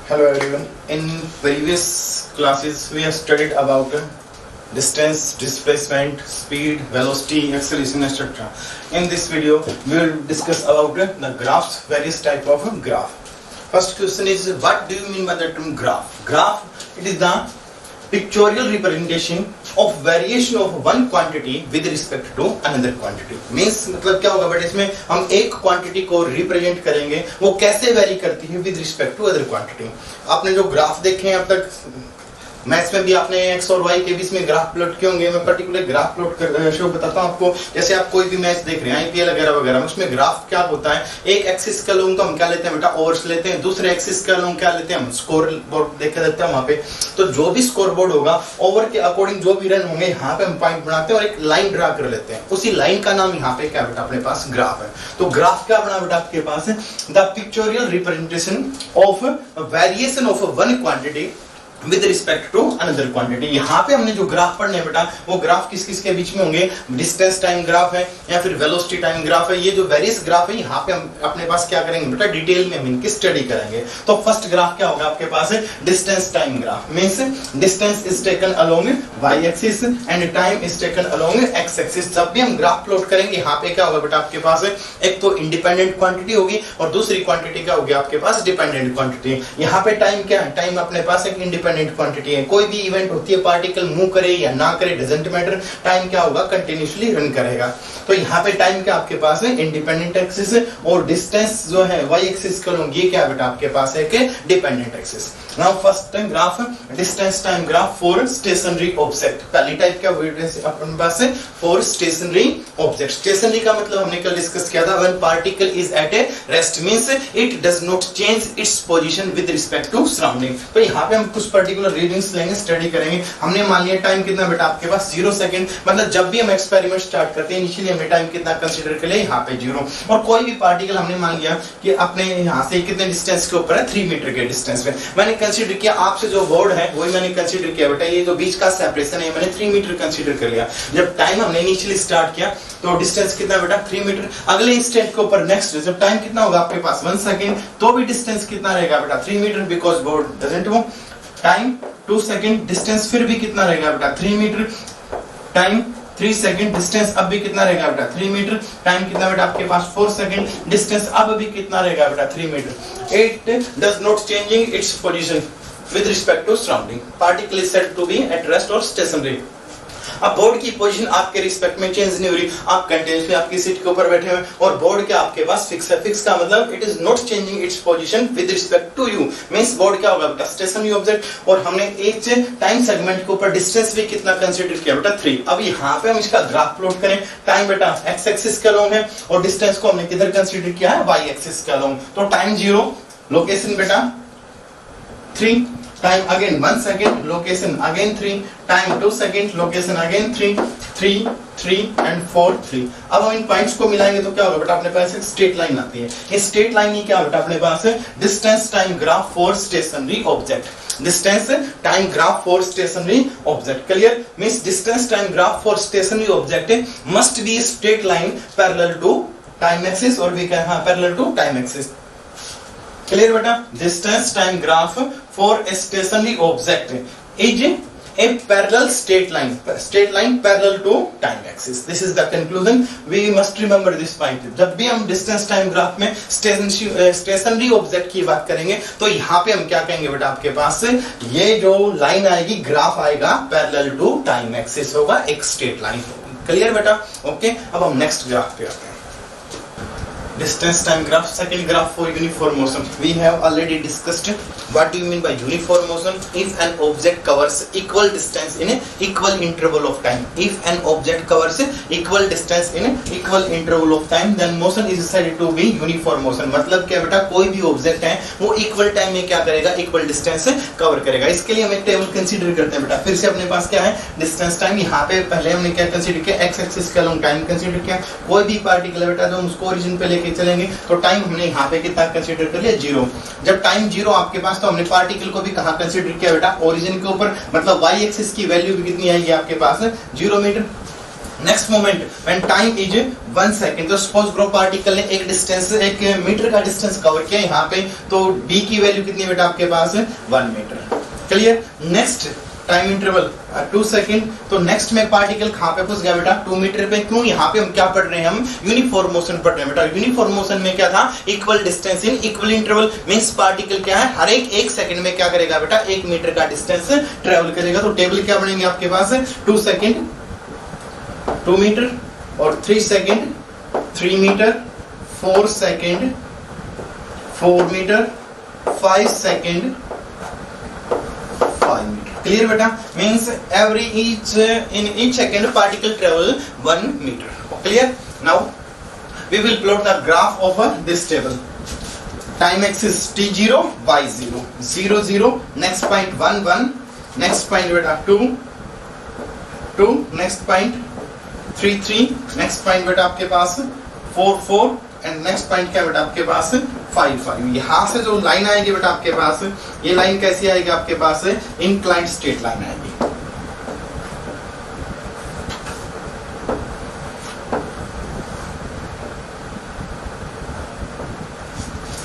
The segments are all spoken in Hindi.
Hello everyone. In previous classes we have studied about distance, displacement, speed, velocity, acceleration, etc. In this video we will discuss about the graphs, various type of graph. First question is, what do you mean by the term graph? Graph, it is the pictorial representation of variation of one quantity with respect to another quantity. Means मतलब क्या होगा, बट इसमें हम एक क्वांटिटी को रिप्रेजेंट करेंगे, वो कैसे वेरी करती है with respect to other quantity. आपने जो ग्राफ देखे हैं अब तक मैथ्स में भी, आपने एक्स और वाई के बीच में ग्राफ प्लॉट किए होंगे. मैं पर्टिकुलर ग्राफ प्लॉट कर शो बताता हूं आपको. जैसे आप कोई भी मैच देख रहे हैं, आईपीएल वगैरह वगैरह, उसमें ग्राफ क्या होता है, एक एक्सिस का लोग हम क्या लेते हैं बेटा, ओवर्स लेते हैं. दूसरे एक्सिस का लोग क्या लेते हैं, हम स्कोर बोर्ड देख देते हैं वहां पे. तो जो भी स्कोर बोर्ड होगा, ओवर के अकॉर्डिंग जो भी रन होंगे, यहाँ पे हम पॉइंट बनाते हैं और एक लाइन ड्रा कर लेते हैं. उसी लाइन का नाम यहाँ पे क्या बेटा अपने पास ग्राफ है. तो ग्राफ क्या बना बेटा आपके पास, the pictorial representation of variation of one quantity with respect to another quantity. यहाँ पे हमने जो ग्राफ पढ़ने हैं बेटा, वो ग्राफ किस किस के बीच में होंगे, डिस्टेंस टाइम ग्राफ है या फिर वेलोसिटी टाइम ग्राफ है. ये जो वेरियस ग्राफ है, यहाँ पे हम अपने पास क्या करेंगे बेटा, डिटेल में हम इनकी स्टडी करेंगे. तो फर्स्ट ग्राफ क्या होगा आपके पास, distance time graph. Means distance is taken along Y axis and time is taken along X axis. जब भी हम ग्राफ प्लॉट करेंगे, यहाँ पे क्या होगा बेटा आपके पास, एक तो इंडिपेंडेंट क्वांटिटी होगी और दूसरी क्वांटिटी क्या होगी आपके पास, डिपेंडेंट क्वांटिटी. यहाँ पे टाइम क्या है, टाइम अपने पास एक इंडिपेंडेंट क्वांटिटी है. कोई भी इवेंट होती है, पार्टिकल मूव करे या ना करे, डजंट मैटर, टाइम क्या होगा, कंटिन्यूअसली रन करेगा. तो यहाँ पे टाइम क्या आपके पास है, इंडिपेंडेंट एक्सिस, और डिस्टेंस जो है वाई एक्सिस का लोग, ये क्या बेटा आपके पास है कि dependent axis. Now first time graph, distance time graph for stationary object. पहली टाइप क्या अपने पास है, फॉर स्टेशनरी ऑब्जेक्ट. स्टेशनरी का मतलब हमने कल डिस्कस किया था, when particle is at a rest, means it does not change its position with respect to surrounding. तो यहाँ पे हम कुछ पर्टिकुलर रीडिंग्स लेंगे, स्टडी करेंगे. हमने मान लिया टाइम कितना बेटा आपके पास 0 सेकंड. मतलब जब भी हम एक्सपेरिमेंट स्टार्ट करते हैं, इनिशियली हमने टाइम कितना कंसीडर कर लिया, यहाँ पे 0. और कोई भी पार्टिकल हमने मान लिया कि अपने यहाँ से कितने डिस्टेंस के ऊपर है, 3 मीटर के डिस्टेंस पे. मैंने कंसीडर किया, आपसे जो बोर्ड है वही मैंने कंसीडर किया बेटा, ये जो बीच का सेपरेशन है मैंने 3 मीटर कंसीडर कर लिया. जब टाइम हमने इनिशियली स्टार्ट किया तो डिस्टेंस कितना बेटा 3 मीटर. अगले इंस्टेंट के ऊपर नेक्स्ट जब टाइम कितना होगा आपके पास 1 सेकंड, तो भी डिस्टेंस कितना रहेगा बेटा 3 metre, because board doesn't move. Time 2 second, distance फिर भी कितना रहेगा बेटा 3 मीटर. टाइम 3 सेकंड, डिस्टेंस अब भी कितना रहेगा बेटा 3 मीटर. टाइम कितना बेटा आपके पास 4 सेकंड, डिस्टेंस अब भी कितना रहेगा बेटा 3 metre. It does not changing its position with respect to surrounding. Particle is said to be at rest or stationary. अब बोर्ड की पोजीशन आपके रिस्पेक्ट में चेंज नहीं हो रही, आप कंटिन्यूअसली आपकी सीट के ऊपर बैठे हुए और बोर्ड क्या आपके पास फिक्स है. फिक्स का मतलब it is not changing its position with respect to you. Means board क्या होगा बेटा, स्टेशनरी ऑब्जेक्ट. और हमने एक टाइम सेगमेंट के ऊपर डिस्टेंस भी कितना कंसीडर किया बेटा 3. अब यहाँ पे हम इसका ग्राफ प्लॉट करें. टाइम बेटा एक्स एक्सिस का लॉन्ग है और डिस्टेंस को हमने किधर कंसीडर किया है, वाई एक्सिस का लॉन्ग. तो टाइम 0, लोकेशन बेटा 3, time again 1 second, location again 3, time 2 second, location again 3, 3, 3 and 4, 3. अब हम इन पॉइंट्स को मिलाएंगे तो क्या होगा बेटा, अपने पास एक स्ट्रेट लाइन आती है. ये स्ट्रेट लाइन ही क्या बेटा अपने पास है, distance time graph for stationary object. Distance time graph for stationary object. Clear. Means distance time graph for stationary object must be straight line parallel to time axis, और we can parallel to time axis. Clear बेटा. Distance time graph for a stationary object is a parallel straight line parallel to time axis. This is the conclusion. We must remember this point. जब भी हम डिस्टेंस टाइम ग्राफ में स्टेशनरी ऑब्जेक्ट की बात करेंगे, तो यहाँ पे हम क्या कहेंगे बेटा, आपके पास ये जो लाइन आएगी, ग्राफ आएगा पैरेलल टू टाइम एक्सिस होगा, एक स्ट्रेट लाइन होगी. क्लियर बेटा. ओके. अब हम नेक्स्ट ग्राफ पे आते हैं. Distance time graph, second graph for uniform motion. We have already discussed what do you mean by uniform motion. If an object covers equal distance in an equal interval of time, if an object covers equal distance in an equal interval of time, then motion is said to be uniform motion. मतलब क्या बेटा, कोई भी ऑब्जेक्ट है वो इक्वल टाइम में क्या करेगा, इक्वल डिस्टेंस कवर करेगा. इसके लिए हम एक टेबल कंसीडर करते हैं बेटा. फिर से अपने पास क्या है, डिस्टेंस टाइम. यहाँ पे पहले हमने क्या कंसीडर किया, एक्स एक्सिस का लॉन्ग टाइम कंसीडर किया. कोई भी पार्टिकल बेटा जो हम उसको ओरिजिन पे लेके चलेंगे, तो टाइम हमने यहाँ पे कितना कंसीडर कर लिया 0. जब टाइम 0 आपके पास, तो हमने पार्टिकल को भी कहाँ कंसीडर किया बेटा, ओरिजिन के ऊपर. मतलब वाई एक्सिस की वैल्यू भी कितनी आएगी आपके पास 0 metre. Next moment when time is 1 second. तो सपोज ग्रुप पार्टिकल ने एक डिस्टेंस 1 मीटर का डिस्टेंस कवर किया यहाँ पे, तो d की वैल्यू कितनी बेटा आपके पास 1 metre. Clear. Next time interval 2 second. तो नेक्स्ट में पार्टिकल कहाँ पे फंस गया बेटा 2 मीटर पे। क्यों, यहाँ पे हम क्या पढ़ रहे हैं, हम यूनिफॉर्म मोशन पढ़ रहे हैं बेटा। यूनिफॉर्म मोशन में क्या था, equal distance in equal interval. Means particle क्या है, हर एक 1 सेकंड में क्या करेगा बेटा 1 मीटर का डिस्टेंस ट्रेवल करेगा। तो टेबल क्या बनेंगे आपके पास 2 सेकंड 2 मीटर, और 3 second 3 metre, 4 second 4 metre, 5 second 5 metre. Clear बेटा। Means every in each second particle travel 1 meter. Clear. Now we will plot the graph of this table. Time axis t0 y0 0 0, next point 1 1, next point beta 2 2, next point 3 3, next point बेटा आपके पास 4 4, एंड नेक्स्ट पॉइंट क्या बेटा आपके पास 5 5। यहाँ से जो लाइन आएगी बेटा आपके पास, ये लाइन कैसी आएगी आपके पास इंक्लाइंड स्ट्रेट लाइन आएगी।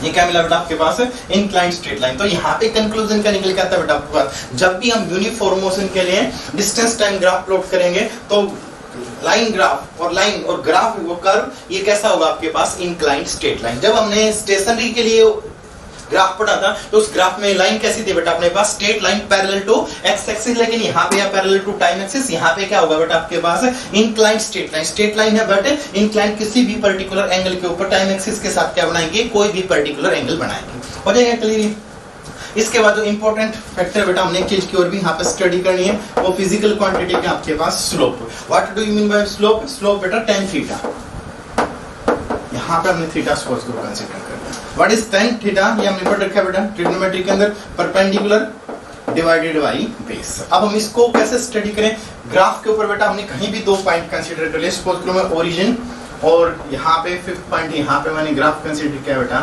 ये क्या मिला बेटा आपके पास इंक्लाइंड स्ट्रेट लाइन। तो यहाँ पे कंक्लूजन क्या निकल के आता है बेटा आपके पास, जब भी हम यूनिफॉर्म मोशन के लिए डिस्टेंस टाइम ग्राफ प्लॉट करेंगे तो लाइन ग्राफ और लाइन और ग्राफ वो कर्व ये कैसा होगा आपके पास इंक्लाइंड स्ट्रेट लाइन। जब हमने स्टेशनरी के लिए ग्राफ पढ़ा था तो उस ग्राफ में लाइन कैसी थी बेटा अपने पास straight line parallel to X axis, लेकिन यहाँ पे या पैरेलल टू टाइम एक्सिस। यहाँ पे क्या होगा बेटा आपके पास inclined straight line. Straight line है बट इंक्लाइंड किसी भी पर्टिकुलर एंगल के ऊपर टाइम एक्सिस के साथ क्या बनाएंगे, कोई भी पर्टिकुलर एंगल बनाएंगे। हो जाएगा क्लियर। इसके बाद जो इंपॉर्टेंट फैक्टर बेटा हमने एक चीज की और भी यहाँ पे स्टडी करनी है, वो फिजिकल क्वांटिटी के आपके पास slope. What do you mean by slope? Slope बेटा tan थीटा। यहाँ पे हमने थीटा सपोज को कंसीडर कर लिया। व्हाट इज tan थीटा? ये हमने पढ़ रखा है बेटा ट्रिग्नोमेट्री के अंदर, परपेंडिकुलर डिवाइडेड बाई बेस। अब हम इसको कैसे स्टडी करें, ग्राफ के ऊपर बेटा हमने कहीं भी 2 पॉइंट कंसीडर कर लिए। सपोज करो मैं ओरिजिन और यहाँ पे 5th पॉइंट यहाँ पे मैंने ग्राफ कंसीडर किया बेटा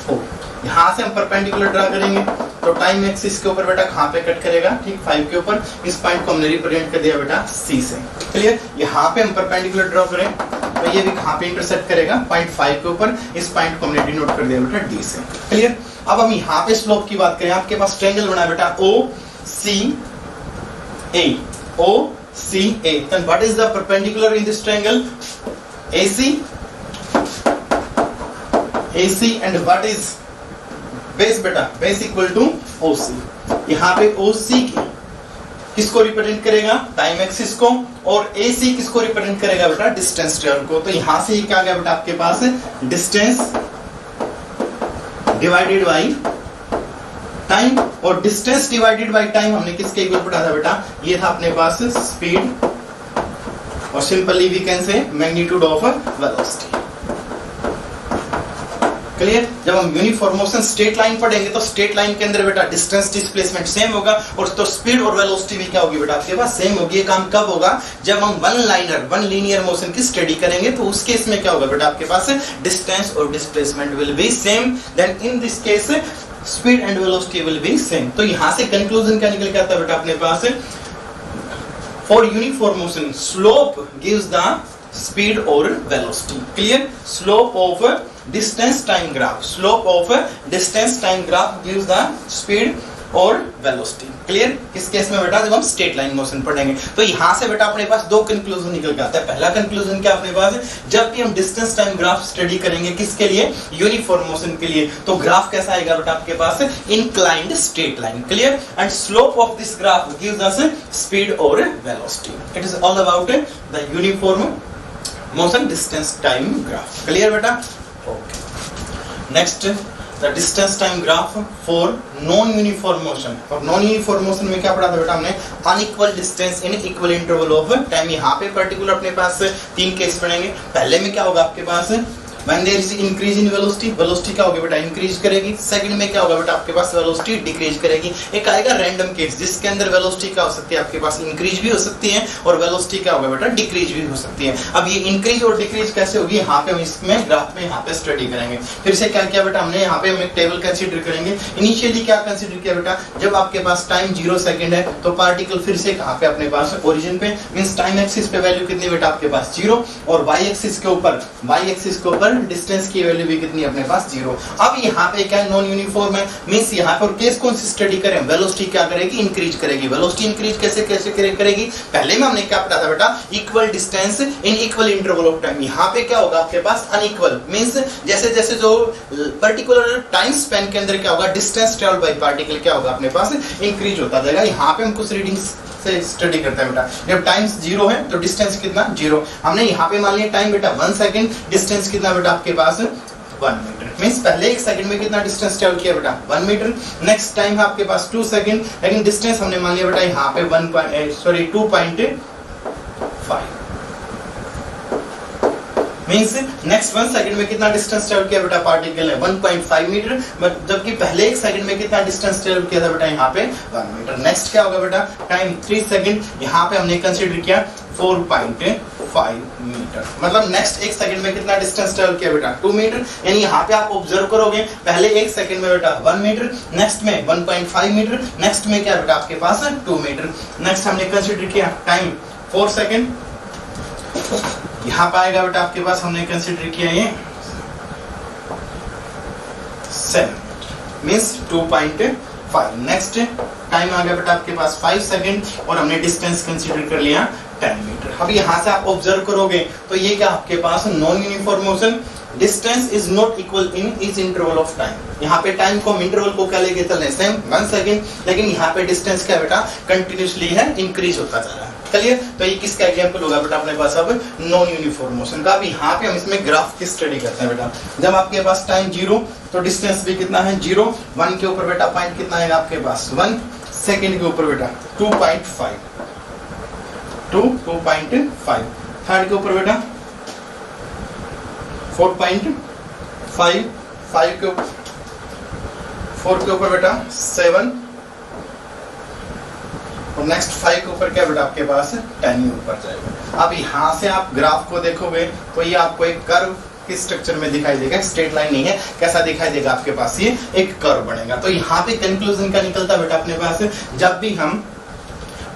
4। यहाँ से हम परपेंडिकुलर ड्रा करेंगे तो टाइम एक्सिस के ऊपर बेटा कहाँ पे कट करेगा, ठीक 5 के ऊपर। इस पॉइंट को हमने रिप्रेजेंट कर दिया बेटा C से। क्लियर। यहाँ पे हम परपेंडिकुलर ड्रा करें तो ये भी कहाँ पे इंटरसेक्ट करेगा पॉइंट 5 के ऊपर। इस पॉइंट को हमने डिनोट कर दिया बेटा D से। क्लियर। अब हम यहाँ पे स्लोप की बात करें, आपके पास ट्रायंगल बना बेटा OCA। OCA। Then what is the perpendicular in this triangle? AC and what is base बेटा बेस इक्वल टू OC। यहाँ पे OC किसको रिप्रेजेंट करेगा, टाइम एक्सिस को, और AC किसको रिप्रेजेंट करेगा बेटा डिस्टेंस ट्रेवल को। तो यहाँ से क्या आ गया बेटा आपके पास डिस्टेंस डिवाइडेड बाई टाइम, और डिस्टेंस डिवाइडेड बाई टाइम हमने किसके इक्वल पढ़ा था बेटा, ये था अपने पास स्पीड, और simply we can say magnitude of velocity. Clear. जब हम यूनिफॉर्म मोशन स्ट्रेट लाइन पढ़ेंगे तो स्ट्रेट लाइन के अंदर बेटा डिस्टेंस डिस्प्लेसमेंट सेम होगा, और तो स्पीड और वेलोसिटी भी क्या होगी बेटा आपके पास सेम होगी। ये काम कब होगा, जब हम वन लीनियर मोशन की स्टडी करेंगे, तो उस केस में क्या होगा बेटा आपके पास डिस्टेंस और displacement will be same. Then in this case speed and velocity will be same. तो यहाँ से कंक्लूजन क्या निकल के आता है बेटा अपने पास, for uniform motion slope gives the speed or velocity. Clear. Slope of distance time graph. Slope of distance time graph gives the speed or velocity. Clear. किस केस में बेटा जब हम स्ट्रेट लाइन मोशन पढ़ेंगे। तो यहाँ से बेटा अपने पास 2 कंक्लूजन निकल के आता है। पहला कंक्लूजन क्या अपने पास है, जब भी हम डिस्टेंस टाइम ग्राफ स्टडी करेंगे किसके लिए, यूनिफॉर्म मोशन के लिए, तो ग्राफ कैसा आएगा बेटा आपके पास inclined straight line. Clear. And slope of this graph gives us speed और velocity. It is all about the uniform motion distance time graph. Clear beta? Okay. Next, the distance time graph for non-uniform motion. और non-uniform motion में क्या पढ़ा था बेटा हमने, unequal distance in equal interval of time। यहाँ पे पर्टिकुलर अपने पास 3 केस पढ़ेंगे। पहले में क्या होगा आपके पास when there is increase in velocity, velocity क्या होगी बेटा इंक्रीज करेगी। सेकंड में क्या होगा बेटा आपके पास वेलोसिटी डिक्रीज करेगी। एक आएगा रैंडम केस जिसके अंदर वेलोसिटी क्या हो सकती है आपके पास इंक्रीज भी हो सकती है और वेलोसिटी क्या होगा बेटा डिक्रीज भी हो सकती है। अब ये इंक्रीज और डिक्रीज कैसे होगी यहाँ पे हम इसमें ग्राफ में यहाँ पे स्टडी करेंगे। फिर से क्या किया बेटा हमने यहाँ पे हम एक टेबल कंसीडर करेंगे। इनिशियली क्या कंसीडर किया बेटा, जब आपके पास टाइम 0 सेकंड है तो पार्टिकल फिर से कहाँ पे अपने पास ओरिजिन पे, मींस टाइम एक्सिस पे वैल्यू कितनी बेटा आपके पास 0 और y एक्सिस के ऊपर डिस्टेंस की वैल्यू भी कितनी अपने पास 0। अब यहाँ पे क्या नॉन यूनिफॉर्म है, मींस यहाँ पर केस कौन सी स्टडी करें, वेलोसिटी क्या करेगी इंक्रीज करेगी। वेलोसिटी इंक्रीज कैसे करेगी, पहले में हमने क्या पढ़ा था बेटा equal distance in equal interval of time. यहाँ पे क्या होगा आपके पास अनइक्वल, मींस जैसे जैसे जो पर्टिकुलर टाइम स्पैन के अंदर क्या होगा डिस्टेंस ट्रेवल्ड बाय पार्टिकल क्या होगा अपने पास इंक्रीज होता जाएगा। यहाँ पे हम कुछ रीडिंग्स से स्टडी करते हैं बेटा। जब टाइम 0 है तो डिस्टेंस कितना 0। हमने यहाँ पे मान लिया टाइम बेटा 1 सेकंड, डिस्टेंस कितना बेटा आपके पास 1 मीटर। मींस पहले 1 सेकंड में कितना डिस्टेंस ट्रेवल किया बेटा 1 मीटर। नेक्स्ट टाइम है आपके पास 2 सेकंड, लेकिन डिस्टेंस हमने मान लिया बेटा यहाँ पे 2.5 मींस नेक्स्ट 1 सेकंड में कितना डिस्टेंस ट्रेवल किया बेटा पार्टिकल ने 1.5 मीटर, जबकि पहले 1 सेकंड में कितना डिस्टेंस ट्रेवल किया था बेटा यहाँ पे 1 मीटर। नेक्स्ट क्या होगा बेटा टाइम 3 सेकंड, यहाँ पे हमने कंसीडर किया 4.5 मीटर। मतलब नेक्स्ट 1 सेकंड में कितना डिस्टेंस ट्रेवल किया बेटा 2 मीटर। यानी यहाँ पे आप ऑब्जर्व करोगे पहले 1 सेकंड में बेटा 1 मीटर, नेक्स्ट में 1.5 मीटर, नेक्स्ट में क्या बेटा आपके पास 2 मीटर। नेक्स्ट हमने कंसीडर किया टाइम 4 सेकंड, यहाँ पाएगा बेटा आपके पास हमने कंसीडर किया ये 7 मींस 2.5। नेक्स्ट टाइम आ गया बेटा आपके पास 5 सेकंड और हमने डिस्टेंस कंसीडर कर लिया 10 मीटर। अब यहाँ से आप ऑब्जर्व करोगे तो ये क्या आपके पास non uniform motion, distance is not equal in each interval of time. यहाँ पे टाइम को इंटरवल को क्या लेके चल रहे हैं सेम 1 सेकंड, लेकिन यहाँ पे डिस्टेंस क्या बेटा कंटिन्यूसली है इंक्रीज होता जा रहा है। चलिए तो ये किसका एग्जांपल होगा बेटा अपने पास अब नॉन यूनिफॉर्म मोशन का। अब यहाँ पे हम इसमें ग्राफ की स्टडी करते हैं बेटा। जब आपके पास टाइम 0 तो डिस्टेंस भी कितना है 0, 1 के ऊपर बेटा पॉइंट कितना है आपके पास 1, सेकंड के ऊपर बेटा 2.5, थर्ड के ऊपर बेटा 4.5, 5 के ऊपर 4 के ऊपर बेटा 7 और नेक्स्ट 5 के ऊपर क्या बेटा आपके पास 10 ही ऊपर जाएगा। अब यहाँ से आप ग्राफ को देखोगे तो ये आपको एक कर्व किस स्ट्रक्चर में दिखाई देगा, स्ट्रेट लाइन नहीं है, कैसा दिखाई देगा आपके पास ये एक कर्व बनेगा। तो यहाँ पे कंक्लूजन का निकलता बेटा अपने पास जब भी हम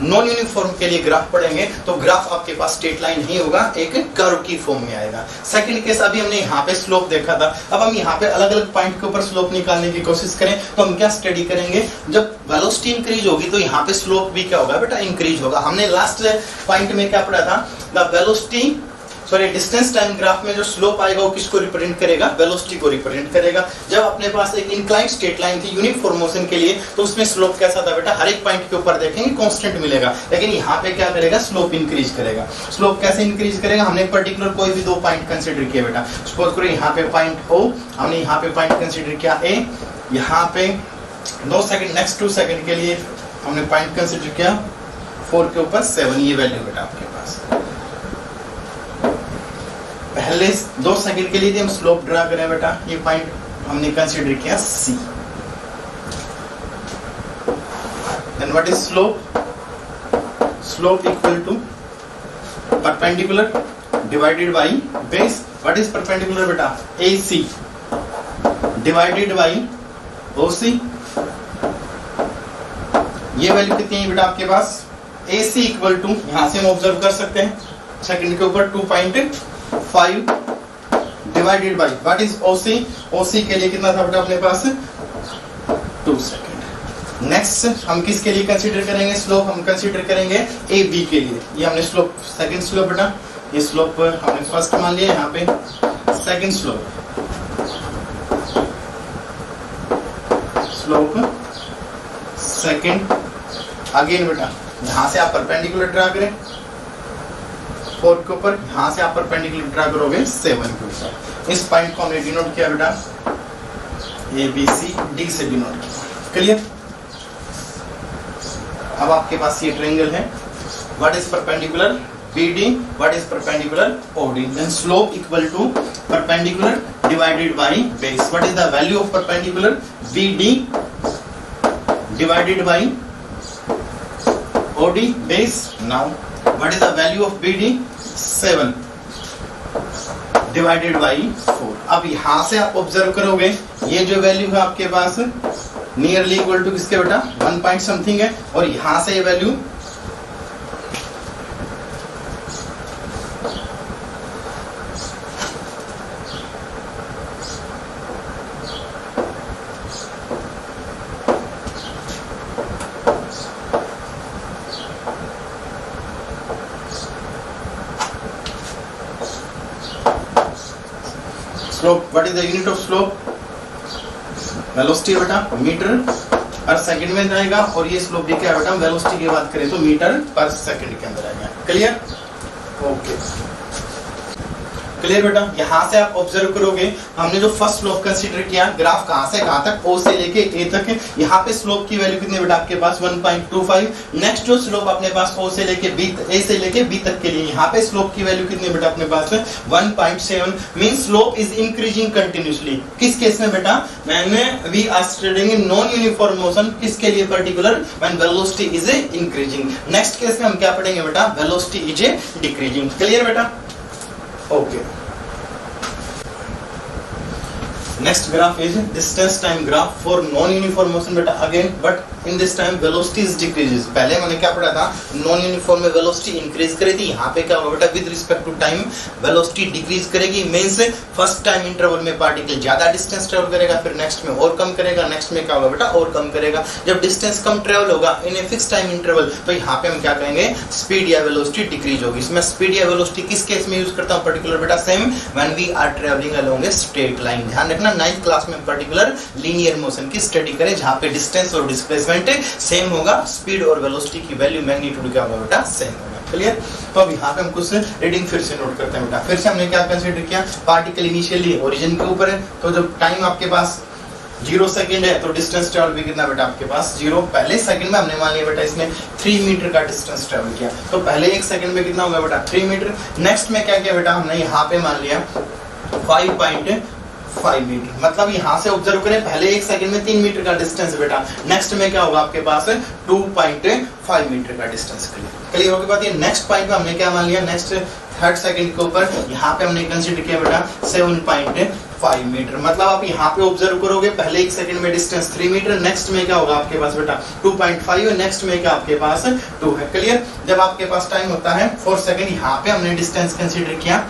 नॉन यूनिफॉर्म के लिए ग्राफ पढ़ेंगे तो ग्राफ आपके पास स्ट्रेट लाइन नहीं होगा, एक कर्व की फॉर्म में आएगा। सेकंड केस अभी हमने यहाँ पे स्लोप देखा था, अब हम यहाँ पे अलग अलग पॉइंट के ऊपर स्लोप निकालने की कोशिश करें तो हम क्या स्टडी करेंगे, जब वेलोसिटी इंक्रीज होगी तो यहाँ पे स्लोप भी क्या होगा बेटा इंक्रीज होगा। हमने लास्ट पॉइंट में क्या पढ़ा था, the velocity distance time graph में जो स्लोप आएगा वो किसको रिप्रेजेंट करेगा, वेलोसिटी को रिप्रेजेंट करेगा। जब अपने पास एक इंक्लाइंड स्ट्रेट लाइन थी यूनिफॉर्म मोशन के लिए तो उसमें स्लोप कैसा था बेटा, हर एक पॉइंट के ऊपर देखेंगे कांस्टेंट मिलेगा, लेकिन यहाँ पे क्या करेगा स्लोप इंक्रीज करेगा। स्लोप कैसे इंक्रीज करेगा, हमने पर्टिकुलर कोई भी 2 पॉइंट कंसीडर किया बेटा। सपोज करो यहाँ पे पॉइंट O, हमने यहाँ पे पॉइंट कंसीडर किया A, यहाँ पे 2 सेकंड, नेक्स्ट 2 सेकंड के लिए हमने पॉइंट कंसीडर किया 4 के ऊपर 7, ये वैल्यू बेटा आपके पास। पहले 2 सेकंड के लिए हम स्लोप ड्रा करें बेटा, ये पॉइंट हमने कंसीडर किया C। Then what is slope, slope equal to perpendicular divided by base. What is perpendicular बेटा, AC डिवाइडेड बाय OC। ये वैल्यू कितनी है बेटा आपके पास, AC इक्वल टू, यहां से हम ऑब्जर्व कर सकते हैं सेकंड के ऊपर 2.5 divided by what is OC, OC के लिए कितना था बेटा अपने पास 2 सेकंड। नेक्स्ट हम किसके लिए कंसीडर करेंगे स्लोप, हम कंसीडर करेंगे AB के लिए। ये हमने स्लोप सेकंड स्लोप बेटा, ये स्लोप हमने फर्स्ट मान लिया, यहाँ पे second slope, slope second again बेटा, यहां से आप परपेंडिकुलर ड्रा करें 4 के ऊपर, यहां से आप परपेंडिकुलर ड्रा करोगे 7 के ऊपर। इस पॉइंट को हमने डिनोट किया बेटा ABCD से डिनोट किया। क्लियर, अब आपके पास ये ट्रायंगल है, what is perpendicular BD, what is perpendicular? OD. Then slope equal to perpendicular divided by base. What is the value of perpendicular? BD divided by OD base. Now what is the value of BD? 7 divided by 4. अब यहां से आप ऑब्जर्व करोगे ये जो वैल्यू है आपके पास नियरली इक्वल टू किसके बेटा 1 पॉइंट समथिंग है, और यहां से ये value slope. What is the unit of slope? Velocity बेटा मीटर पर सेकंड में जाएगा, और ये स्लोप भी क्या बेटा वेलोसिटी की बात करें तो मीटर पर सेकंड के अंदर आएगा। क्लियर? ओके क्लियर बेटा। यहां से आप ऑब्जर्व करोगे हमने जो फर्स्ट स्लोप कंसीडर किया, ग्राफ कहां से कहां तक O से लेके A तक है। यहाँ पे स्लोप की वैल्यू कितनी बेटा आपके पास 1.25। नेक्स्ट जो स्लोप अपने पास O से लेके A से लेके B तक के लिए यहाँ पे स्लोप की वैल्यू कितनी बेटा अपने पास है 1.7। Mean slope is increasing continuously. किस केस में बेटा? मैंने we are studying in non uniform motion. किसके लिए particular? When velocity is increasing. Next case में हम क्या पढ़ेंगे बेटा? Velocity is decreasing. क्लियर बेटा? Okay next graph is distance time graph for non uniform motion beta again, but in this time velocity is decreases. पहले मैंने क्या पढ़ा था? non uniform में velocity increase करी थी, यहाँ पे क्या होगा बेटा with respect to time velocity decrease करेगी। means first time interval में particle ज्यादा distance travel करेगा, फिर next में और कम करेगा, next में क्या होगा बेटा और कम करेगा। जब distance कम travel होगा in a fixed time interval तो यहाँ पे हम क्या करेंगे? speed या velocity decrease होगी। इसमें speed या velocity किस केस में यूज करता हूँ particular बेटा? same when we are traveling along a straight line। ध्यान रखना 9th क्लास में पर्टिकुलर लीनियर मोशन की स्टडी करें जहां पे डिस्टेंस और डिस्प्लेसमेंट सेम होगा, स्पीड और वेलोसिटी की वैल्यू मैग्नीट्यूड क्या होगा बेटा सेम होगा। क्लियर? तो अब यहाँ पे हम कुछ रीडिंग फिर से नोट करते हैं बेटा। फिर से हमने क्या कंसीडर किया? पार्टिकल इनिशियली ओरिजिन के ऊपर है, तो जब टाइम आपके पास 0 सेकंड है तो डिस्टेंस ट्रेवल भी कितना बेटा आपके पास 0। पहले सेकंड में हमने मान लिया बेटा इसने 3 मीटर का डिस्टेंस ट्रेवल किया, तो पहले 1 सेकंड में कितना होगा बेटा 3 मीटर। नेक्स्ट में क्या किया बेटा हमने यहाँ पे मान लिया 5.5 मीटर। मतलब यहाँ से ऑब्जर्व करें पहले 1 सेकंड में 3 मीटर का डिस्टेंस बेटा, नेक्स्ट में क्या होगा आपके पास 2.5 मीटर का डिस्टेंस। क्लियर होगी बात? ये नेक्स्ट पॉइंट में हमने क्या मान लिया? नेक्स्ट 3rd सेकंड के ऊपर यहाँ पे हमने कंसीडर किया बेटा 7.5 मीटर। मतलब आप यहाँ पे ऑब्जर्व करोगे पहले 1 सेकंड में डिस्टेंस 3 मीटर, नेक्स्ट में क्या होगा आपके पास बेटा 2.5 है, नेक्स्ट में क्या आपके पास 2 है। क्लियर? जब आपके पास टाइम होता है 4 सेकंड, यहाँ पे हमने डिस्टेंस कंसीडर किया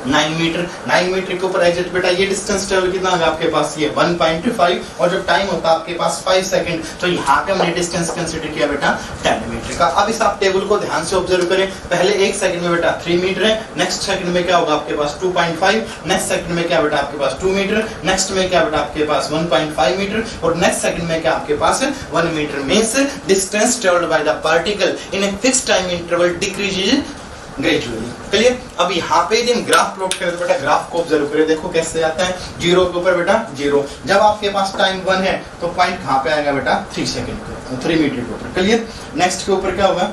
9 मीटर। 9 मीटर के ऊपर एग्जैक्ट बेटा ये डिस्टेंस ट्रेवल कितना होगा आपके पास? ये 1.5। और जब टाइम होता है आपके पास 5 सेकंड, तो यहाँ पे हमने डिस्टेंस कंसीडर किया बेटा 10 मीटर का। अब इस आप टेबल को ध्यान से ऑब्जर्व करें, पहले 1 सेकंड में बेटा 3 मीटर है, नेक्स्ट सेकंड में क्या होगा आपके पास 2.5, नेक्स्ट सेकंड में क्या बेटा आपके पास 2 मीटर, नेक्स्ट में क्या बेटा आपके पास 1.5 मीटर, और नेक्स्ट सेकंड में क्या आपके पास 1 metre. Means distance travelled by the particle in a fixed time interval decreases gradually. Clear? अब यहाँ पे यदि हम ग्राफ प्लॉट करें तो बेटा ग्राफ को ऑब्जर्व करें, देखो कैसे आता है 0 के ऊपर बेटा 0। जब आपके पास टाइम 1 है तो पॉइंट कहाँ पे आएगा बेटा 3 सेकंड के 3 मीटर के ऊपर। क्लियर? नेक्स्ट के ऊपर क्या होगा?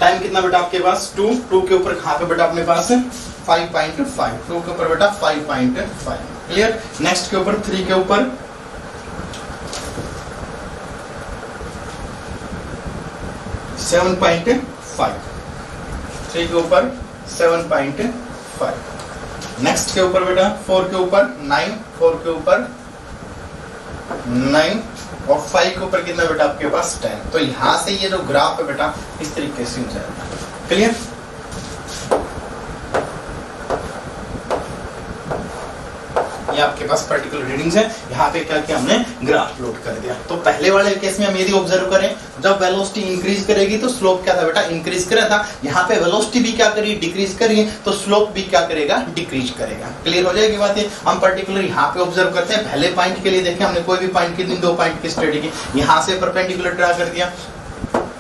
टाइम कितना बेटा आपके पास 2 के ऊपर कहाँ पे बेटा अपने पास 5.5, 2 के ऊपर बेटा 5.5। क्लियर? नेक्स्ट के ऊपर 3 के ऊपर 7.5, 3 के ऊपर 7.5, नेक्स्ट के ऊपर बेटा 4 के ऊपर 9, 4 के ऊपर 9, और 5 के ऊपर कितना बेटा आपके पास 10। तो यहां से ये जो ग्राफ है बेटा इस तरीके से हो जाएगा। क्लियर? ये आपके पास पर्टिकुलर रीडिंग्स है, यहाँ पे क्या किया हमने ग्राफ प्लॉट कर दिया। तो पहले वाले केस में हम यदि ऑब्जर्व करें जब वेलोसिटी इंक्रीज करेगी तो स्लोप क्या था बेटा इंक्रीज करा था, यहाँ पे वेलोसिटी भी क्या करी डिक्रीज करी तो स्लोप भी क्या करेगा डिक्रीज करेगा। क्लियर हो जाएगी बात? है हम पर्टिकुलर यहाँ पे ऑब्जर्व करते हैं। पहले पॉइंट के लिए देखें हमने कोई भी पॉइंट की 2 पॉइंट की स्टडी की, यहाँ से परपेंडिकुलर ड्रा कर दिया,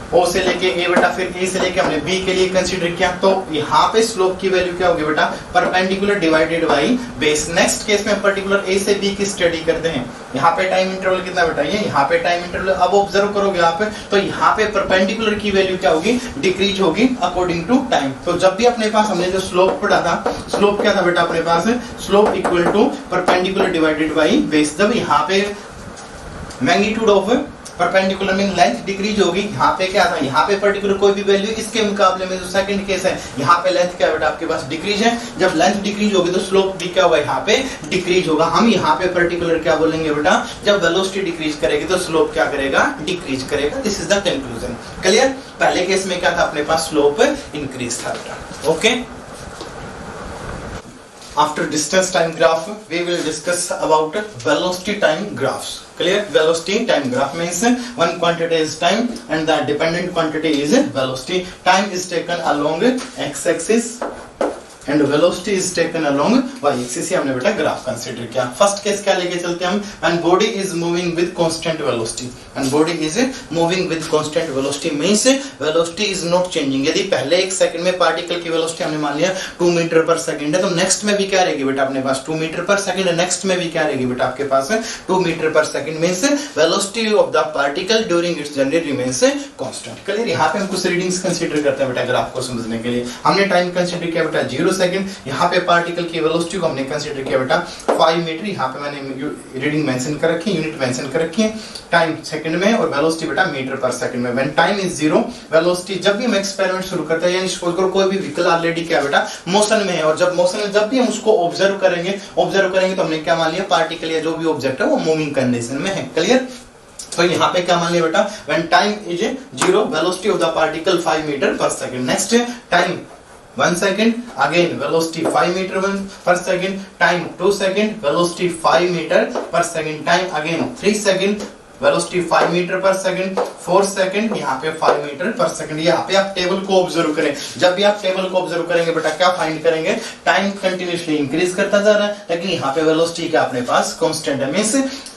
ओ से लेके ए बेटा, फिर ए से लेके हमने बी के लिए कंसीडर किया, तो यहाँ पे स्लोप की वैल्यू क्या होगी बेटा, perpendicular divided by base. Next case में पर्टिकुलर ए से बी की स्टडी करते हैं। यहाँ पे टाइम इंटरवल कितना बेटा, ये यहाँ पे टाइम इंटरवल, अब ऑब्जर्व करोगे यहाँ पे, तो यहाँ पे परपेंडिकुलर की वैल्यू क्या होगी, डिक्रीज होगी अकॉर्डिंग टू टाइम। तो जब भी अपने पास हमने जो स्लोप पढ़ा था, स्लोप क्या था बेटा अपने पास, slope equal to perpendicular divided by base. जब यहाँ पे magnitude of perpendicular mean length decrease होगी, यहाँ पे क्या था, यहाँ पे पर्टिकुलर कोई भी वैल्यू, इसके मुकाबले में जो सेकंड केस है यहाँ पे लेंथ क्या बेटा आपके पास डिक्रीज है। जब लेंथ डिक्रीज होगी तो स्लोप भी क्या होगा, यहाँ पे डिक्रीज होगा। हम यहाँ पे पर्टिकुलर क्या बोलेंगे बेटा, जब वेलोसिटी डिक्रीज करेगी तो स्लोप क्या करेगा, डिक्रीज करेगा। This is the conclusion. Clear. पहले केस में क्या था अपने पास, स्लोप इंक्रीज था बेटा। Okay. After distance time graph, we will discuss about velocity time graphs. Clear? Velocity time graph means one quantity is time and the dependent quantity is velocity. Time is taken along x-axis and velocity is taken along y-axis. हमने बेटा ग्राफ कंसीडर किया। फर्स्ट केस क्या लेके चलते हैं हम, when body is moving with constant velocity. When body is moving with constant velocity means velocity is not changing. यदि पहले एक सेकंड में पार्टिकल की वेलोसिटी हमने मान लिया 2 मीटर पर सेकंड है, तो नेक्स्ट में भी क्या रहेगी बेटा अपने पास 2 मीटर पर सेकंड, नेक्स्ट में भी क्या रहेगी बेटा आपके पास 2 metre per second. Means velocity of the particle during its journey remains constant. Clear. यहाँ पे हम कुछ रीडिंग्स कंसीडर करते हैं बेटा ग्राफ को समझने के लिए। हमने टाइम कंसीडर किया बेटा 0 सेकंड, यहाँ पे पार्टिकल की वेलोसिटी को हमने कंसीडर किया बेटा 5 मीटर, यहाँ पे मैंने रीडिंग मेंशन कर रखी है, यूनिट मेंशन कर रखी है, टाइम सेकंड में और वेलोसिटी बेटा मीटर पर सेकंड में। व्हेन टाइम इज 0, वेलोसिटी, जब भी हम एक्सपेरिमेंट शुरू करते हैं, यानी सपोज करो कोई भी व्हीकल ऑलरेडी क्या बेटा मोशन में है, और जब मोशन में जब भी हम उसको ऑब्जर्व करेंगे तो हमने क्या मान लिया, पार्टिकल या जो भी ऑब्जेक्ट है वो मूविंग कंडीशन में है। क्लियर। तो यहाँ पे क्या मान लिया बेटा, when time is 0, velocity of the particle 5 metre per second. Next time 1 second, again velocity 5 meter per second, time 2 second, velocity 5 meter per second, time again 3 second, velocity 5 metre per second, 4 second, यहाँ पे 5 मीटर पर सेकंड। यहाँ पे आप टेबल को ऑब्जर्व करें, जब भी आप टेबल को ऑब्जर्व करेंगे बेटा क्या फाइंड करेंगे, टाइम कंटिन्यूअसली इंक्रीज करता जा रहा है, लेकिन यहाँ पे वेलोसिटी क्या अपने पास कांस्टेंट है। Means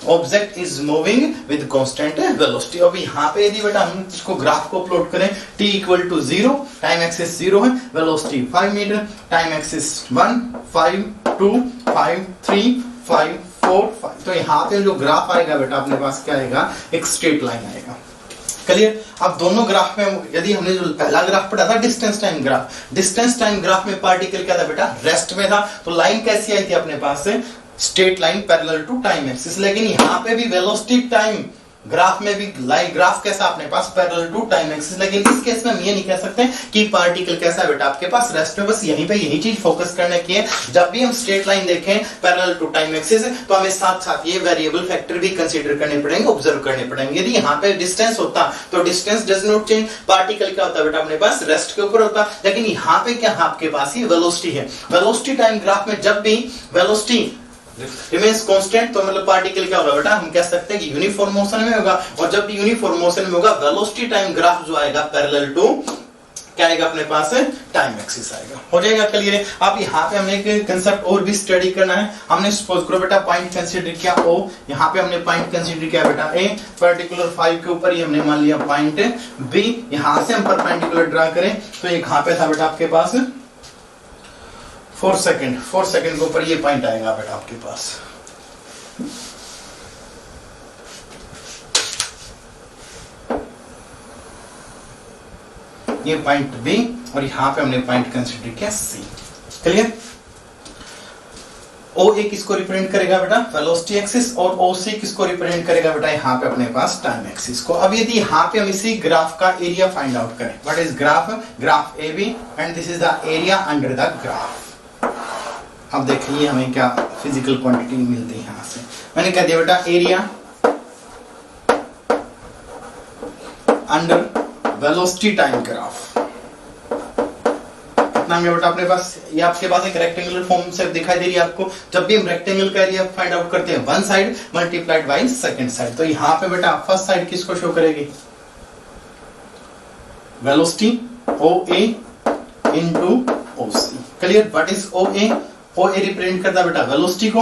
object is moving with constant velocity. अब यहाँ पे यदि बेटा हम इसको ग्राफ को प्लॉट करें, t equal to 0, time axis 0 है, वेलोसिटी 5 मीटर, टाइम एक्सिस 1, 5, 2, 5, 3, 5, 4, 5। तो यहाँ पे जो ग्राफ आएगा बेटा अपने पास क्या आएगा, एक स्ट्रेट लाइन आएगा। क्लियर। अब दोनों ग्राफ में यदि हमने जो पहला ग्राफ पढ़ा था distance time graph, distance time graph में पार्टिकल क्या था बेटा, रेस्ट में था, तो लाइन कैसी आई थी अपने पास से, straight line parallel to time axis. लेकिन यहाँ पे भी वेलोसिटी टाइम ग्राफ में भी लाइन ग्राफ कैसा अपने पास, पैरेलल टू टाइम एक्सिस। लेकिन इस केस में हम ये नहीं कह सकते कि पार्टिकल कैसा है बेटा आपके पास रेस्ट में। बस यहीं पे यही चीज फोकस करने की है, जब भी हम स्ट्रेट लाइन देखें पैरेलल टू टाइम एक्सिस, तो हमें साथ साथ ये वेरिएबल फैक्टर भी कंसीडर करने पड़ेंगे, ऑब्जर्व करने पड़ेंगे। यदि यहाँ पे डिस्टेंस होता तो distance does not change, particle क्या होता बेटा अपने पास रेस्ट के ऊपर होता, लेकिन यहाँ पे क्या आपके पास ही वेलोसिटी है। वेलोसिटी टाइम ग्राफ में जब भी वेलोसिटी रिमेन्स कांस्टेंट, तो मतलब पार्टिकल क्या होगा बेटा, हम कह सकते हैं कि यूनिफॉर्म मोशन में होगा, और जब भी यूनिफॉर्म मोशन में होगा वेलोसिटी टाइम ग्राफ जो आएगा पैरेलल टू क्या आएगा अपने पास, टाइम एक्सिस आएगा। हो जाएगा क्लियर। अब यहाँ पे हमने एक कंसेप्ट और भी स्टडी करना है। हमने सपोज करो बेटा पॉइंट कंसीडर किया O, यहाँ पे हमने पॉइंट कंसीडर किया बेटा A, पर्टिकुलर 5 के ऊपर ही हमने मान लिया पॉइंट B। यहाँ से हम परपेंडिकुलर ड्रा करें तो ये कहाँ पे था बेटा आपके पास 4 सेकंड के ऊपर ये पॉइंट आएगा बेटा आपके पास। ये पॉइंट बी, और यहाँ पे हमने पॉइंट कंसीडर किया सी। क्लियर। ओ ए किसको रिप्रेजेंट करेगा बेटा, वेलोसिटी एक्सिस, और ओ सी किसको रिप्रेजेंट करेगा बेटा यहाँ पे अपने पास टाइम एक्सिस को। अब यदि यहाँ पे हम इसी ग्राफ का एरिया फाइंड आउट करें, what is graph A B, and this is the area under the graph. अब देखिए हमें क्या फिजिकल क्वांटिटी मिलती है यहाँ से। मैंने कह दिया बेटा area under velocity time graph कितना है बेटा अपने पास, ये आपके पास एक रेक्टेंगुलर फॉर्म से दिखाई दे रही है आपको। जब भी हम रेक्टेंगल का एरिया फाइंड आउट करते हैं, one side multiplied by second side, तो यहाँ पे बेटा फर्स्ट साइड किसको शो करेगी, velocity O A into O C. Clear. What is O A, O A represent करता है बेटा वेलोसिटी को,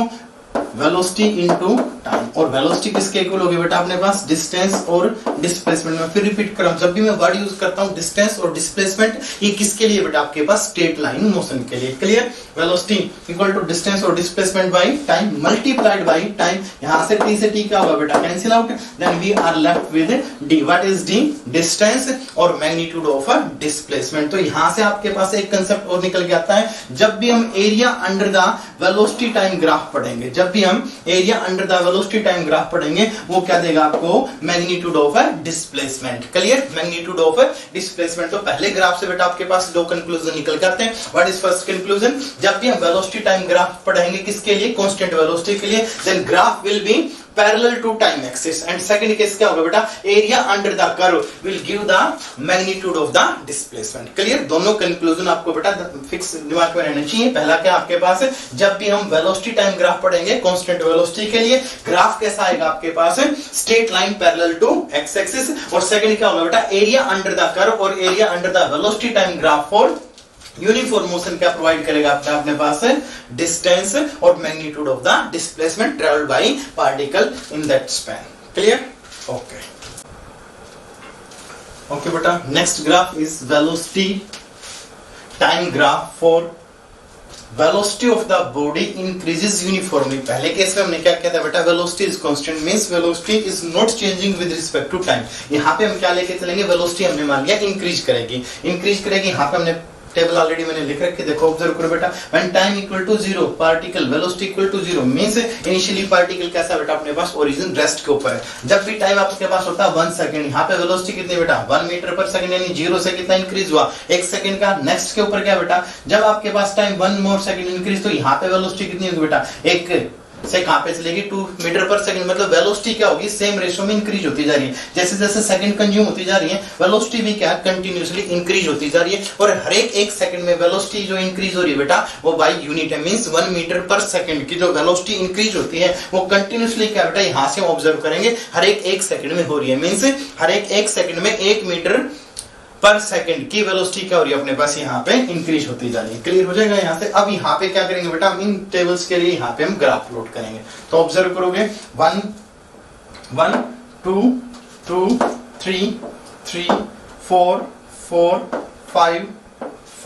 वेलोसिटी इंटू टाइम, और वेलोसिटी किसके इक्वल होगी बेटा अपने पास डिस्टेंस और डिस्प्लेसमेंट में। फिर रिपीट कर रहा हूं, जब भी मैं वर्ड यूज करता हूं डिस्टेंस और डिस्प्लेसमेंट, ये किसके लिए बेटा आपके पास स्ट्रेट लाइन मोशन के लिए। Clear, velocity equal to distance और displacement by time multiplied by time. यहां से t से t क्या होगा बेटा cancel out, then we are left with d। What is d? Distance और मैग्नीट्यूड ऑफ डिस्प्लेसमेंट। तो यहां से आपके पास एक कांसेप्ट और निकल के आता है, जब भी हम area under the velocity time graph पढ़ेंगे, जब भी हम area under the velocity time graph पढ़ेंगे, वो क्या देगा आपको magnitude of displacement. Clear, magnitude of displacement. तो पहले ग्राफ से बेटा आपके पास दो कंक्लूजन निकल के आते हैं। What is first conclusion? जब भी हम वेलोसिटी टाइम ग्राफ पढ़ेंगे किसके लिए? कांस्टेंट वेलोसिटी के लिए, then graph will be parallel to time axis. And second case क्या होगा बेटा? Area under the curve will give the magnitude of the displacement. Clear, दोनों कंक्लूजन आपको बेटा फिक्स दिमाग में रहना चाहिए। पहला क्या आपके पास है, जब भी हम वेलोसिटी टाइम ग्राफ पढ़ेंगे कांस्टेंट वेलोसिटी के लिए, ग्राफ कैसा आएगा आपके पास? Straight line parallel to X axis. और सेकंड क्या होगा बेटा? एरिया अंडर द कर्व और area under the velocity time graph for uniform motion क्या प्रोवाइड करेगा अपने पास? डिस्टेंस और magnitude of the displacement travelled by particle in that span. Clear, okay okay बेटा। Next graph is velocity time graph for velocity of the body increases uniformly. पहले केस में हमने क्या किया था बेटा? Velocity is constant, means velocity is not changing with respect to time. यहां पे हम क्या लेके चलेंगे? वेलोसिटी हमने मान लिया इंक्रीज करेगी, इंक्रीज करेगी। यहां पे हमने टेबल ऑलरेडी मैंने लिख रखी, देखो ऑब्जर्व करो बेटा। When time equal to 0 particle velocity equal to 0 means initially particle कैसा बेटा अपने पास? ओरिजिन रेस्ट के ऊपर है। जब भी टाइम आपके पास होता है 1 सेकंड, यहां पे वेलोसिटी कितनी बेटा? 1 मीटर पर सेकंड, यानी 0 से कितना इंक्रीज हुआ? 1 सेकंड का। नेक्स्ट के ऊपर क्या बेटा? जब आपके पास टाइम 1 मोर सेकंड इंक्रीज, तो यहां पे वेलोसिटी कितनी होगी बेटा? 1 से कहां पे चलेगी? 2 मीटर पर सेकंड। मतलब वेलोसिटी क्या होगी? सेम रेशियो में इंक्रीज होती जा रही है। जैसे जैसे सेकंड कंज्यूम होती जा रही है, वेलोसिटी भी क्या कंटिन्यूअसली इंक्रीज होती जा रही है। और हर एक सेकंड में वेलोसिटी जो इंक्रीज हो रही है बेटा, वो बाय यूनिट है, मींस 1 मीटर पर सेकंड की जो वेलोसिटी इंक्रीज होती है, वो कंटिन्यूअसली क्या बेटा यहां से ऑब्जर्व करेंगे हर एक सेकंड में हो रही है। मींस हर एक सेकंड में 1 मीटर पर सेकंड की वेलोसिटी क्या हो रही है अपने पास? यहाँ पे इंक्रीज होती जा रही है। क्लियर हो जाएगा यहाँ से। अब यहाँ पे क्या करेंगे बेटा? इन टेबल्स के लिए यहाँ पे हम ग्राफ प्लॉट करेंगे। तो ऑब्जर्व करोगे 1 1 2 2 3 3 4 4 5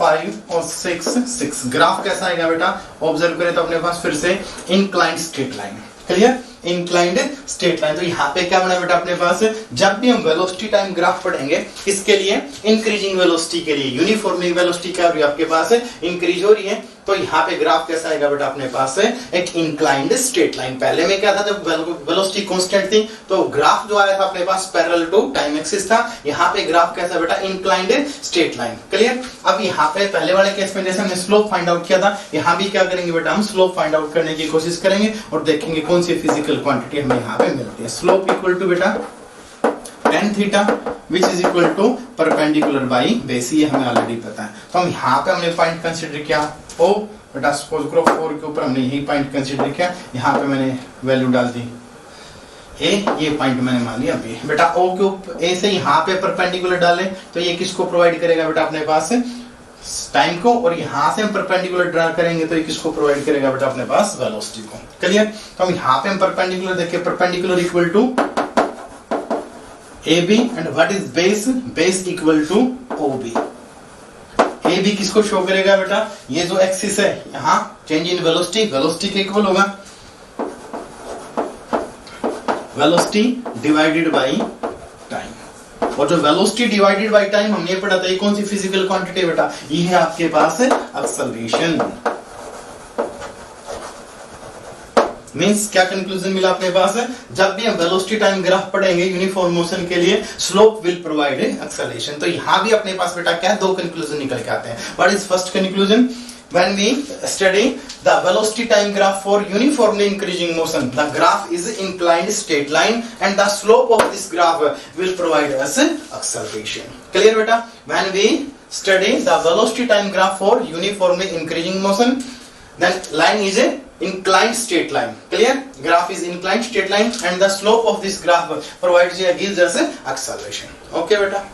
5 और 6 6। ग्राफ कैसा आएगा बेटा? ऑब्जर्व करें तो अपने पास फिर से inclined straight line. Clear, inclined straight line. तो यहाँ पे क्या बना बेटा अपने पास? जब भी हम वेलोसिटी टाइम ग्राफ पढ़ेंगे किसके लिए? इंक्रीजिंग वेलोसिटी के लिए। यूनिफॉर्मली वेलोसिटी क्या हो रही है आपके पास? इंक्रीज हो रही है। तो यहाँ पे ग्राफ कैसा आएगा बेटा अपने पास? एक इंक्लाइंड स्ट्रेट लाइन। पहले में क्या था? जब वेलोसिटी कांस्टेंट थी तो ग्राफ जो आया था अपने पास पैरेलल टू टाइम एक्सिस था। यहाँ पे ग्राफ कैसा बेटा? Inclined straight line. क्लियर। अब यहाँ पे पहले वाले केस में जैसे हमने स्लोप फाइंड आउट किया था, यहाँ भी क्या करेंगे बेटा? हम स्लोप फाइंड आउट करने की कोशिश करेंगे और देखेंगे कौन सी फिजिकल क्वांटिटी हमें यहाँ पे मिलती है। स्लोप इक्वल टू बेटा tan theta which is equal to perpendicular by base, ये हमें ऑलरेडी पता है। तो हम यहाँ पे हमने पॉइंट कंसीडर किया ओ बेटा, सपोज करो 4 के ऊपर हमने यही पॉइंट कंसीडर किया। यहाँ पे मैंने वैल्यू डाल दी ए, ये पॉइंट मैंने मान लिया बी। बेटा ओ के ऊपर ए से यहाँ पे परपेंडिकुलर डालें तो ये किसको प्रोवाइड करेगा बेटा अपने पास? टाइम को। और यहां से हम परपेंडिकुलर ड्रा करेंगे तो ये किसको प्रोवाइड करेगा बेटा अपने पास? वेलोसिटी को। क्लियर। तो हम यहाँ पे हम परपेंडिकुलर देखिए, perpendicular equal to A B and what is base? Base equal to O B. A B किसको शो करेगा बेटा? ये जो एक्सिस है यहाँ चेंज इन वेलोसिटी, वेलोसिटी के इक्वल होगा वेलोसिटी डिवाइडेड बाई टाइम। और जो वेलोसिटी डिवाइडेड बाई टाइम हमने पढ़ा था, ये कौन सी फिजिकल क्वांटिटी बेटा? ये है आपके पास एक्सेलरेशन। मींस क्या कंक्लूजन मिला अपने पास? जब भी हम वेलोसिटी टाइम ग्राफ पढ़ेंगे यूनिफॉर्म मोशन के लिए, स्लोप विल प्रोवाइड एक्सेलरेशन। तो यहां भी अपने पास बेटा क्या है? दो कंक्लूजन निकल के आते हैं। What is first conclusion? When we study the velocity time graph for uniformly increasing motion, the graph is inclined straight line and the slope of this graph will provide us acceleration. Clear beta? When we study the velocity time graph for uniformly increasing motion, then line is a inclined straight line. Clear? Graph is inclined straight line and the slope of this graph provides gives us acceleration. Okay beta?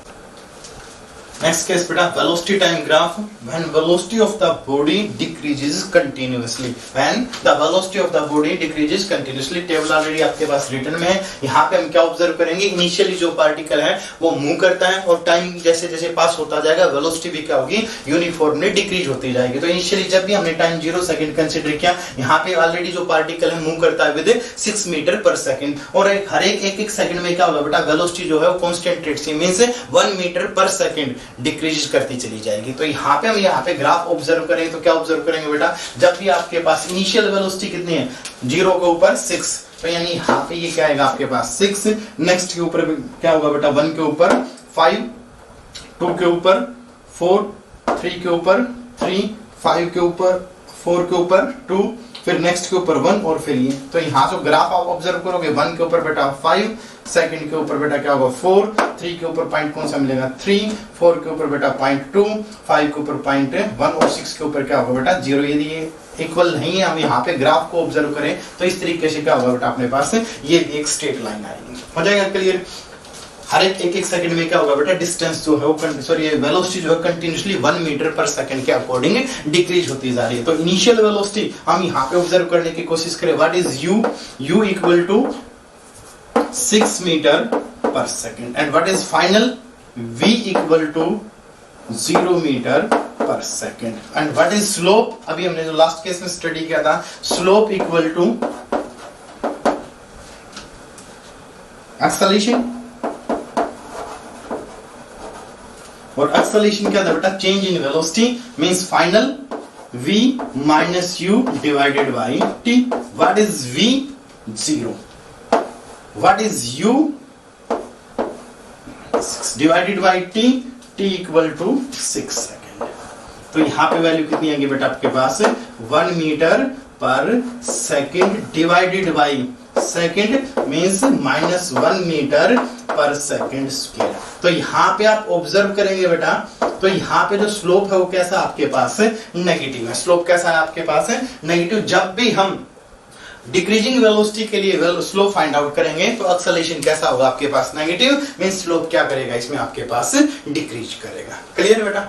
Next case बेटा velocity time graph when velocity of the body decreases continuously, when the velocity of the body decreases continuously. Table already आपके पास रिटन में है। यहाँ पे हम क्या ऑब्जर्व करेंगे, इनिशियली जो पार्टिकल है वो मूव करता है और टाइम जैसे जैसे पास होता जाएगा वेलोसिटी भी क्या होगी, यूनिफॉर्मली डिक्रीज होती जाएगी। तो इनिशियली जब भी हमने टाइम 0 सेकंड कंसीडर किया, यहाँ पे ऑलरेडी जो पार्टिकल है मूव करता है विद 6 मीटर पर सेकंड, और हर एक सेकंड में क्या होगा बेटा, वेलोसिटी जो है वो कांस्टेंट रेट से means 1 meter per second decrease करती चली जाएगी। तो यहाँ पे हम यहाँ पे ग्राफ ऑब्जर्व करेंगे तो क्या ऑब्जर्व करेंगे बेटा, जब भी आपके पास इनिशियल वेलोसिटी कितनी है 0 के ऊपर 6, तो यानी यहाँ पे ये क्या आएगा आपके पास 6, नेक्स्ट के ऊपर क्या होगा बेटा 1 के ऊपर 5, 2 के ऊपर 4, 3 के ऊपर 3, 5 के ऊपर 4 के ऊपर 2, फिर नेक्स्ट के ऊपर 1 और फिर ये। तो यहाँ से ग्राफ आप ऑब्जर्व करोगे 1 के ऊपर बेटा 5, सेकंड के ऊपर बेटा क्या होगा 4, 3 के ऊपर पॉइंट कौन सा मिलेगा 3, 4 के ऊपर बेटा पॉइंट 2, 5 के ऊपर पॉइंट 1 और 6 के ऊपर क्या होगा बेटा 0। यदि ये इक्वल नहीं है, हम यहाँ पे ग्राफ को ऑब्जर्व करें तो इस तरीके से क्या होगा बेटा अपने पास ये एक स्ट्रेट लाइन आएगी। हो जाएगा क्लियर। हर एक सेकंड में क्या होगा बेटा, डिस्टेंस जो है वो सॉरी वेलोसिटी जो है कंटिन्यूअसली 1 मीटर पर सेकंड के अकॉर्डिंग डिक्रीज होती जा रही है। तो इनिशियल वेलोसिटी हम यहाँ पे ऑब्जर्व करने की कोशिश करें, what is U, U equal to 6 metre per second, and what is final, v equal to 0 metre per second, and what is slope, अभी हमने जो लास्ट केस में स्टडी किया था, स्लोप इक्वल टू एक्सेलरेशन, और एक्सेलरेशन क्या था बेटा, change in velocity means final v minus u divided by t। What is v, 0, what is u, 6 divided by t, t equal to 6 second. तो यहाँ पे वैल्यू कितनी आएगी बेटा आपके पास 1 meter per second divided by second means minus 1 meter per second square. तो यहाँ पे आप ऑब्जर्व करेंगे बेटा, तो यहाँ पे जो स्लोप है वो कैसा आपके पास है, नेगेटिव है। स्लोप कैसा है आपके पास है, नेगेटिव। जब भी हम डिक्रीजिंग वेलोसिटी के लिए स्लोप फाइंड आउट करेंगे तो एक्सेलरेशन कैसा होगा आपके पास, नेगेटिव, मींस स्लोप क्या करेगा इसमें आपके पास डिक्रीज करेगा। क्लियर बेटा।